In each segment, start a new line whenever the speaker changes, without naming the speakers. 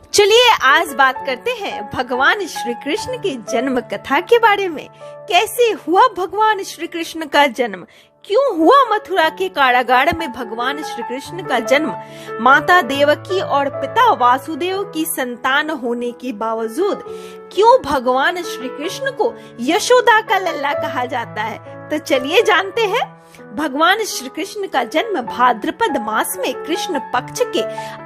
चलिए आज बात करते हैं भगवान श्री कृष्ण की जन्म कथा के बारे में। कैसे हुआ भगवान श्री कृष्ण का जन्म, क्यों हुआ मथुरा के कारागार में भगवान श्री कृष्ण का जन्म, माता देवकी और पिता वासुदेव की संतान होने के बावजूद क्यों भगवान श्री कृष्ण को यशोदा का लल्ला कहा जाता है। तो चलिए जानते हैं। भगवान श्री कृष्ण का जन्म भाद्रपद मास में कृष्ण पक्ष के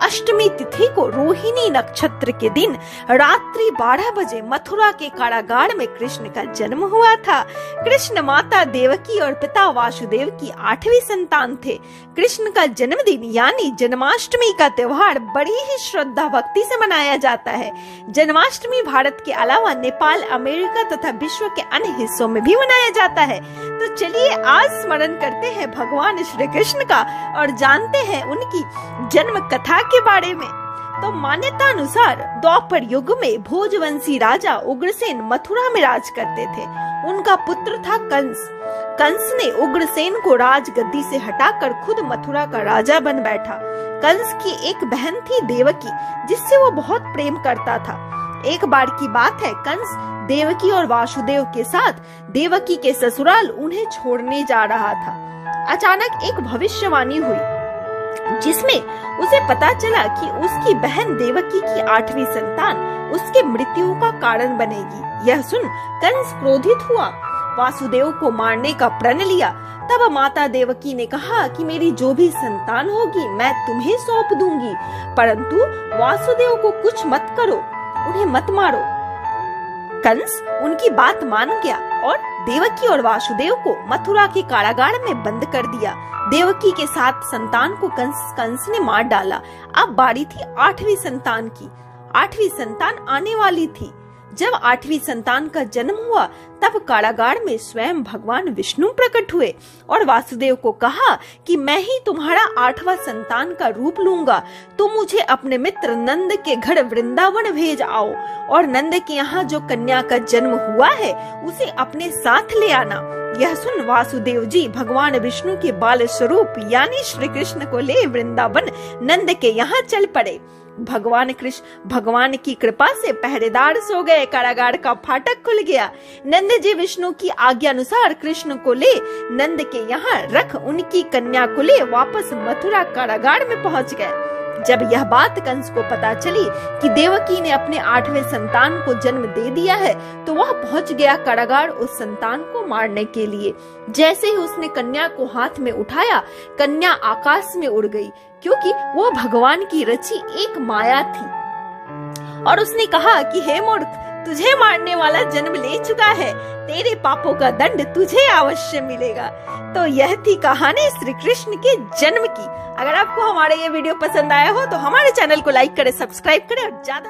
अष्टमी तिथि को रोहिणी नक्षत्र के दिन रात्रि 12 बजे मथुरा के कारागार में कृष्ण का जन्म हुआ था। कृष्ण माता देवकी और पिता वासुदेव की 8वीं संतान थे। कृष्ण का जन्मदिन यानी जन्माष्टमी का त्योहार बड़ी ही श्रद्धा भक्ति से मनाया जाता है। जन्माष्टमी भारत के अलावा नेपाल, अमेरिका तथा विश्व के अन्य हिस्सों में भी मनाया जाता है। तो चलिए आज स्मरण करते हैं भगवान श्री कृष्ण का और जानते हैं उनकी जन्म कथा के बारे में। तो मान्यता अनुसार द्वापर युग में भोजवंशी राजा उग्रसेन मथुरा में राज करते थे। उनका पुत्र था कंस। कंस ने उग्रसेन को राजगद्दी से हटाकर खुद मथुरा का राजा बन बैठा। कंस की एक बहन थी देवकी, जिससे वो बहुत प्रेम करता था। एक बार की बात है, कंस देवकी और वासुदेव के साथ देवकी के ससुराल उन्हें छोड़ने जा रहा था। अचानक एक भविष्यवाणी हुई जिसमें उसे पता चला कि उसकी बहन देवकी की 8वीं संतान उसके मृत्यु का कारण बनेगी। यह सुन कंस क्रोधित हुआ, वासुदेव को मारने का प्रण लिया। तब माता देवकी ने कहा कि मेरी जो भी संतान होगी मैं तुम्हें सौंप दूंगी, परंतु वासुदेव को कुछ मत करो, उन्हें मत मारो। कंस उनकी बात मान गया और देवकी और वासुदेव को मथुरा के कारागार में बंद कर दिया। देवकी के 7 संतान को कंस ने मार डाला। अब बारी थी 8वीं संतान की। 8वीं संतान आने वाली थी। जब 8वीं संतान का जन्म हुआ तब कारागार में स्वयं भगवान विष्णु प्रकट हुए और वासुदेव को कहा कि मैं ही तुम्हारा 8वां संतान का रूप लूंगा। तुम मुझे अपने मित्र नंद के घर वृंदावन भेज आओ और नंद के यहाँ जो कन्या का जन्म हुआ है उसे अपने साथ ले आना। यह सुन वासुदेव जी भगवान विष्णु के बाल स्वरूप यानी श्री कृष्ण को ले वृंदावन नंद के यहाँ चल पड़े। भगवान की कृपा से पहरेदार सो गए। कारागार का फाटक खुल गया। नंद जी विष्णु की आज्ञा अनुसार कृष्ण को ले नंद के यहाँ रख उनकी कन्या को ले वापस मथुरा कारागार में पहुँच गए। जब यह बात कंस को पता चली कि देवकी ने अपने 8वें संतान को जन्म दे दिया है तो वह पहुंच गया कारागार उस संतान को मारने के लिए। जैसे ही उसने कन्या को हाथ में उठाया, कन्या आकाश में उड़ गई, क्योंकि वो भगवान की रची एक माया थी। और उसने कहा कि हे मूर्ख, तुझे मारने वाला जन्म ले चुका है, तेरे पापों का दंड तुझे अवश्य मिलेगा। तो यह थी कहानी श्री कृष्ण के जन्म की। अगर आपको हमारा ये वीडियो पसंद आया हो तो हमारे चैनल को लाइक करें, सब्सक्राइब करें और ज्यादा